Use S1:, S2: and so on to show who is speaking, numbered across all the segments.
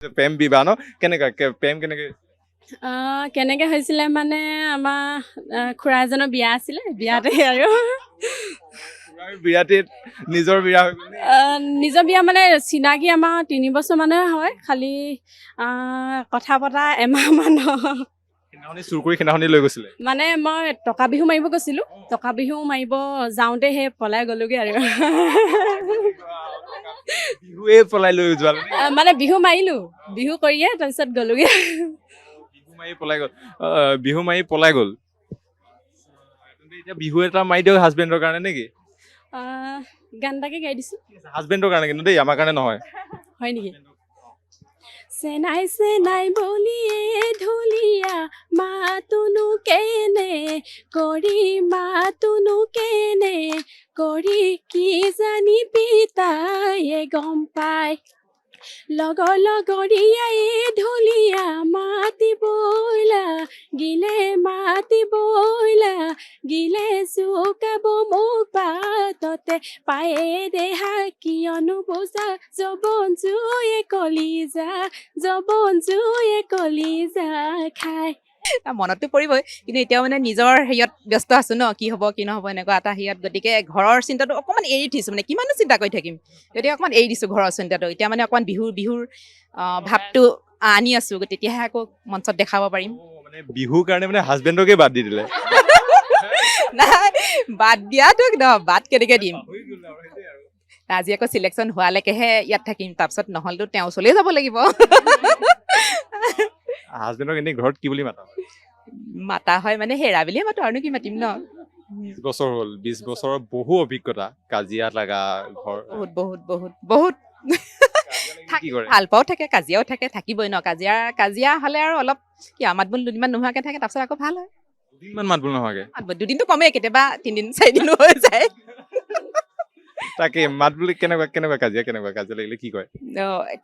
S1: প্ৰেম বিবাহ ন কেনেকুৱা প্ৰেম কেনেকে
S2: কেনেকৈ হৈছিলে মানে আমাৰ খুৰা এজনৰ বিয়া আছিলে বিয়াতে আৰু
S1: বিয়াতে নিজৰ বিয়া হৈ গ'ল নে?
S2: নিজৰ বিয়া মানে চিনাকি আমাৰ 3 বছৰ মানে হয় খালি কথা পতা এমাহমান
S1: সেইদিনাখনি চুৰ কৰি সেইদিনাখনি লৈ গৈছিলে
S2: মানে মই টকা বিহু মাৰিব গৈছিলোঁ টকা বিহু মাৰিব যাওঁতে সেই পলাই গ'লোগৈ আৰু
S1: বিহুৱে পলাই লৈ যোৱালে নে?
S2: মানে বিহু মাৰিলোঁ বিহু কৰিয়ে তাৰপিছত গ'লোগৈ
S1: বিহু মাৰি পলাই গ'ল বিহু মাৰি পলাই গ'ল তেন্তে এতিয়া বিহু এটা মাৰি দিয়ক হাজবেণ্ডৰ কাৰণে নেকি
S2: গান এটাকে গাই দিছোঁ
S1: হাজবেণ্ডৰ কাৰণে কিন্তু দেই আমাৰ কাৰণে নহয়
S2: হয় নেকি চেনাই চেনাই বলিয়ে ঢুলীয়া মাতুনো কেনে কৰি মাতুনো কেনে কৰি কি জানি পিতায়ে গম পায় লগৰীয়াই ঢুলীয়া মাতিবইলা গিলে মাতিবইলা গিলে চুকাব মোক বাটতে পায়ে দেহা কিয়নো বুজা জবন জুয়ে কলিজা খায়
S3: মনততো পৰিবই কিন্তু এতিয়াও মানে নিজৰ হেৰিয়ত ব্যস্ত আছো ন কি হ'ব কি নহ'ব এনেকুৱা এটা হেৰিয়ত গতিকে ঘৰৰ চিন্তাটো অকণমান এৰি থৈছোঁ মানে কিমানো চিন্তা কৰি থাকিম গতিকে অকণমান এৰি দিছোঁ ঘৰৰ চিন্তাটো এতিয়া মানে অকণমান বিহুৰ ভাৱটো আনি আছোঁ তেতিয়াহে আকৌ মঞ্চত দেখাব পাৰিম
S1: মানে বিহুৰ কাৰণে মানে হাজবেণ্ডকে বাদ দি দিলে
S3: নাই বাদ দিয়াতো বাদ কেনেকৈ দিম আজি আকৌ চিলেকশ্যন হোৱালৈকেহে ইয়াত থাকিম তাৰপিছত নহ'লেতো তেওঁ ওচৰলৈ যাব লাগিব
S1: হাজবেণ্ডক এনেই ঘৰত কি বুলি মাতা
S3: মাতা হয় মানে হেৰা বুলিয়ে মাতো আৰুনো কি মাতিম ন
S1: 20 বছৰ হ'ল 20 বছৰৰ বহু অভিজ্ঞতা কাজিয়া লাগা ঘৰ
S3: বহুত
S1: কি কৰে
S3: ভাল পাও থাকে কাজিয়াও থাকে থাকিবই ন কাজিয়া হ'লে আৰু অলপ কি মাত বোল দুদিনমান নোহোৱাকৈ থাকে তাৰপিছত আকৌ ভাল হয়
S1: দুদিনমান মাত বোল নোহোৱাকে
S3: দুদিনটো কমেই কেতিয়াবা 3 দিন 4 দিনো হৈ যায়
S1: তাকে মাত বোল কেনেকুৱা কাজিয়া লাগিলে কি কয়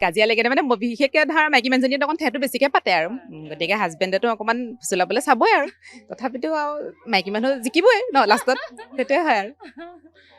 S3: কাজিয়া লাগিলে মানে বিশেষকৈ ধৰ মাইকী মানুহজনীয়ে অকণ ঠেহটো বেছিকৈ পাতে আৰু গতিকে হাজবেণ্ডেতো অকণমান ফুচলাবলৈ চাবই আৰু তথাপিতো আৰু মাইকী মানুহ জিকিবই ন লাষ্টত সেইটোৱে হয় আৰু